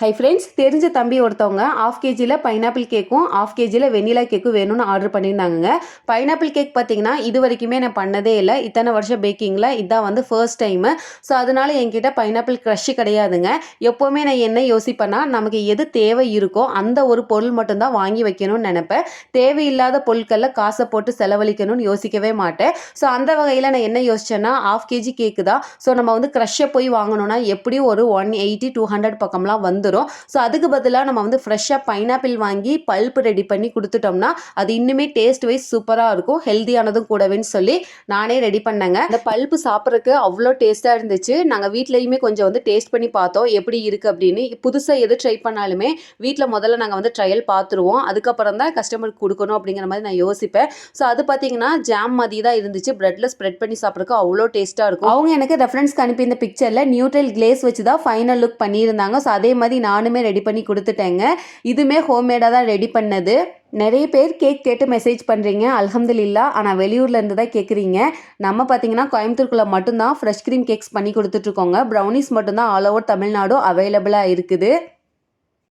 Hi friends, தெரிஞ்ச தம்பி ஒருத்தவங்க ஆஃப் கேஜியில் பைனாப்பிள் கேக்கும் ஆஃப் கேஜியில் வெண்ணிலா கேக்கும் வேணும்னு ஆர்டர் பண்ணியிருந்தாங்க. பைனாப்பிள் கேக் பார்த்தீங்கன்னா இது வரைக்குமே நான் பண்ணதே இல்லை. இத்தனை வருஷம் பேக்கிங்கில் இதான் வந்து ஃபர்ஸ்ட் டைமு. ஸோ அதனால என்கிட்ட பைனாப்பிள் க்ரஷ்ஷு கிடையாதுங்க. எப்போவுமே நான் என்ன யோசிப்பேன்னா, நமக்கு எது தேவை இருக்கோ அந்த ஒரு பொருள் மட்டும்தான் வாங்கி வைக்கணும்னு நினைப்பேன். தேவையில்லாத பொருட்களில் காசை போட்டு செலவழிக்கணும்னு யோசிக்கவே மாட்டேன். ஸோ அந்த வகையில் நான் என்ன யோசிச்சேன்னா, ஆஃப் கேஜி கேக்கு தான். ஸோ நம்ம வந்து க்ரஷ்ஷை போய் வாங்கணும்னா எப்படியும் ஒரு 180-200 பக்கம்லாம் வந்துடும். ஸோ அதுக்கு பதிலாக நம்ம வந்து ஃப்ரெஷ்ஷாக பைனாப்பிள் வாங்கி பல்ப் ரெடி பண்ணி கொடுத்துட்டோம்னா அது இன்னுமே டேஸ்ட் வைஸ் சூப்பராக இருக்கும், ஹெல்த்தியானதும் கூடவேன்னு சொல்லி நானே ரெடி பண்ணேங்க. அந்த பல்ப்பு சாப்பிட்றதுக்கு அவ்வளோ டேஸ்ட்டாக இருந்துச்சு. நாங்கள் வீட்லேயுமே கொஞ்சம் வந்து டேஸ்ட் பண்ணி பார்த்தோம் எப்படி இருக்குது அப்படின்னு. புதுசாக எது ட்ரை பண்ணாலுமே வீட்டில் முதல்ல நாங்கள் வந்து ட்ரையல் பார்த்துருவோம், அதுக்கப்புறம் தான் கஸ்டமருக்கு கொடுக்கணும் அப்படிங்கிற மாதிரி நான் யோசிப்பேன். ஸோ அது பார்த்தீங்கன்னா ஜாம் மாதிரி தான் இருந்துச்சு. ப்ரெட்டில் ஸ்ப்ரெட் பண்ணி சாப்பிட்றதுக்கு அவ்வளோ டேஸ்ட்டாக இருக்கும். அவங்க எனக்கு ரெஃபரன்ஸ்க்கு அனுப்பி இந்த பிக்சரில் நியூட்ரல் கிளேஸ் வச்சு தான் ஃபைனல் லுக் பண்ணியிருந்தாங்க. ஸோ அதே மாதிரி நானுமே ரெடி பண்ணி கொடுத்துட்டேங்க. இதுவுமே ஹோம்மேடாக தான் ரெடி பண்ணது. நிறைய பேர் கேக் கேட்டு மெசேஜ் பண்ணுறீங்க, அல்ஹம்துலில்லாஹ். ஆனால் வெளியூர்லேருந்து தான் கேட்குறீங்க. நம்ம பார்த்தீங்கன்னா கோயம்புத்தூருக்குள்ளே மட்டும்தான் ஃப்ரெஷ் க்ரீம் கேக்ஸ் பண்ணி கொடுத்துட்ருக்கோங்க. ப்ரௌனிஸ் மட்டும்தான் ஆல் ஓவர் தமிழ்நாடு அவைலபிளாக இருக்குது.